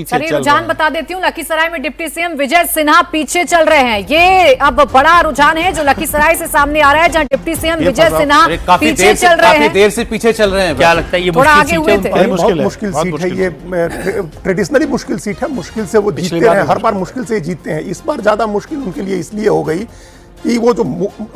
Sir ये रुझान बता देती हूँ, लखीसराय में डिप्टी सीएम विजय सिन्हा पीछे चल रहे हैं। ये अब बड़ा रुझान है जो लखीसराय से सामने आ रहा है, जहां डिप्टी सीएम विजय सिन्हा पीछे चल रहे हैं। काफी देर से पीछे चल रहे हैं। क्या लगता है ये थोड़ा आगे हुए थे? मुश्किल सीट है ये, ट्रेडिशनली मुश्किल सीट है। मुश्किल से वो जीतते हैं, हर बार मुश्किल से जीतते हैं। इस बार ज्यादा मुश्किल उनके लिए इसलिए हो गई कि वो जो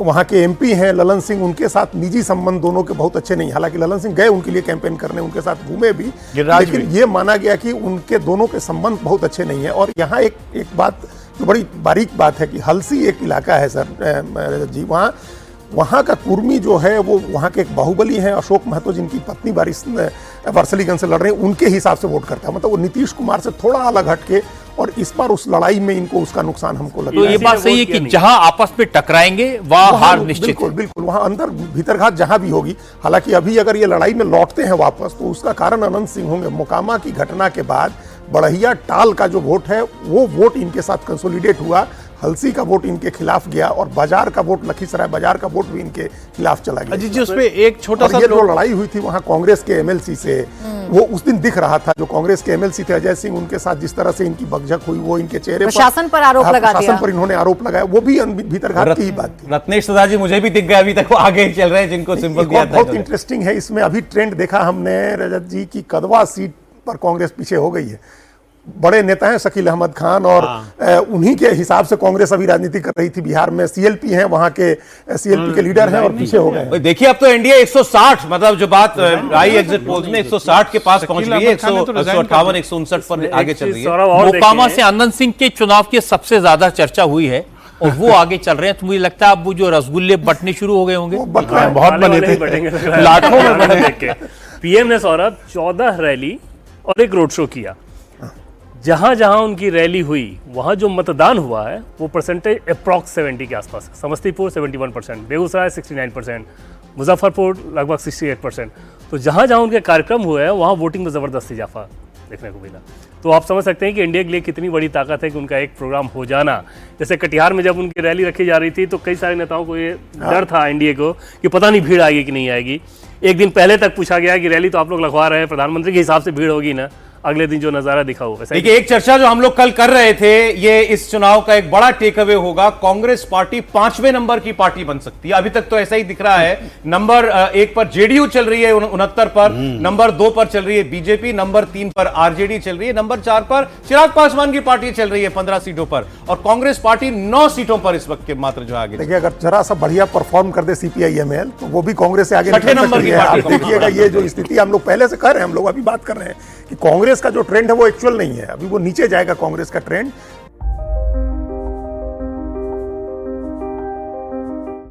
वहाँ के एमपी हैं ललन सिंह, उनके साथ निजी संबंध दोनों के बहुत अच्छे नहीं। हालांकि ललन सिंह गए उनके लिए कैंपेन करने, उनके साथ घूमे भी, लेकिन ये माना गया कि उनके दोनों के संबंध बहुत अच्छे नहीं है। और यहाँ एक बात जो बड़ी बारीक बात है कि हलसी एक इलाका है सर जी, वहाँ का कुर्मी जो है वो वहाँ के एक बाहुबली हैं अशोक महतो, जिनकी पत्नी वारसलीगंज से लड़ रहे हैं, उनके हिसाब से वोट करता है। मतलब वो नीतीश कुमार से थोड़ा अलग हटके, और इस बार उस लड़ाई में इनको उसका नुकसान हमको लगा। तो ये बात सही है कि जहां आपस में टकराएंगे वहां हार निश्चित है। बिल्कुल वहां अंदर भीतरघात जहां भी होगी। हालांकि अभी अगर ये लड़ाई में लौटते हैं वापस तो उसका कारण अनंत सिंह होंगे। मोकामा की घटना के बाद बढ़िया टाल का जो वोट है वो वोट इनके साथ कंसोलिडेट हुआ, हलसी का वोट इनके खिलाफ गया, और बाजार का वोट, लखीसराय बाजार का वोट भी इनके खिलाफ चला गया। जी उसमें एक छोटा सा ये जो लड़ाई हुई थी वहां कांग्रेस के एमएलसी से, वो उस दिन दिख रहा था। जो कांग्रेस के एमएलसी थे अजय सिंह, उनके साथ जिस तरह से इनकी बकझक हुई वो इनके चेहरे प्रशासन पर आरोप लगा दिया। प्रशासन पर इन्होंने आरोप लगाया, वो भी भीतरघात की ही बात थी। रत्नेश सदा जी मुझे भी दिख गए, अभी तक वो आगे चल रहे हैं जिनको सिंपल दिया था। बहुत इंटरेस्टिंग है इसमें अभी ट्रेंड देखा हमने रजत जी की कदवा सीट पर कांग्रेस पीछे हो गई है। बड़े नेता हैं शकील अहमद खान, और उन्हीं के हिसाब से कांग्रेस अभी राजनीति कर रही थी बिहार में। सीएलपी हैं, वहां के सीएलपी के लीडर हैं, और पीछे हो गए। देखिए अब तो एनडीए 160, मतलब जो बात आई एग्जिट पोल्स में 160 के पास पहुंच गई है, 158 159 पर आगे चल रही है। मोकामा से आनंद सिंह के चुनाव की सबसे ज्यादा चर्चा हुई है और वो आगे चल रहे हैं। तो मुझे लगता है अब वो जो रसगुल्ले बटने शुरू हो गए होंगे, बहुत बने थे, लाखों में बने। पीएम ने सौरभ 14 रैली और एक रोड शो किया। जहां जहां उनकी रैली हुई वहां जो मतदान हुआ है वो परसेंटेज अप्रॉक्स 70 के आसपास। समस्तीपुर 71%, बेगूसराय 69%, मुजफ्फरपुर लगभग 68%। तो जहां जहां उनके कार्यक्रम हुए हैं वहां वोटिंग में ज़बरदस्त इजाफा देखने को मिला। तो आप समझ सकते हैं कि इंडिया के लिए कितनी बड़ी ताकत है कि उनका एक प्रोग्राम हो जाना। जैसे कटिहार में जब उनकी रैली रखी जा रही थी तो कई सारे नेताओं को ये डर था एनडीए को कि पता नहीं भीड़ आएगी कि नहीं आएगी। एक दिन पहले तक पूछा गया कि रैली तो आप लोग लगवा रहे हैं, प्रधानमंत्री के हिसाब से भीड़ होगी ना। अगले दिन जो नजारा दिखा हो। देखिए एक चर्चा जो हम लोग कल कर रहे थे, ये इस चुनाव का एक बड़ा टेक अवे होगा। कांग्रेस पार्टी 5वें नंबर की पार्टी बन सकती है। अभी तक तो ऐसा ही दिख रहा है। नंबर 1 पर जेडीयू चल रही है 69 पर, नंबर 2 पर चल रही है बीजेपी, नंबर 3 पर आरजेडी चल रही है, नंबर 4 पर चिराग पासवान की पार्टी चल रही है 15 सीटों पर, और कांग्रेस पार्टी 9 सीटों पर इस वक्त के मात्र जो आगे। देखिए अगर जरा सा बढ़िया परफॉर्म कर दे सीपीआई-एमएल तो वो भी कांग्रेस से आगे 6ठे नंबर की पार्टी। देखिएगा ये जो स्थिति हम लोग पहले से कर रहे हैं, हम लोग अभी बात कर रहे हैं कि कांग्रेस का जो ट्रेंड है वो एक्चुअल नहीं है। अभी वो नीचे जाएगा कांग्रेस का ट्रेंड,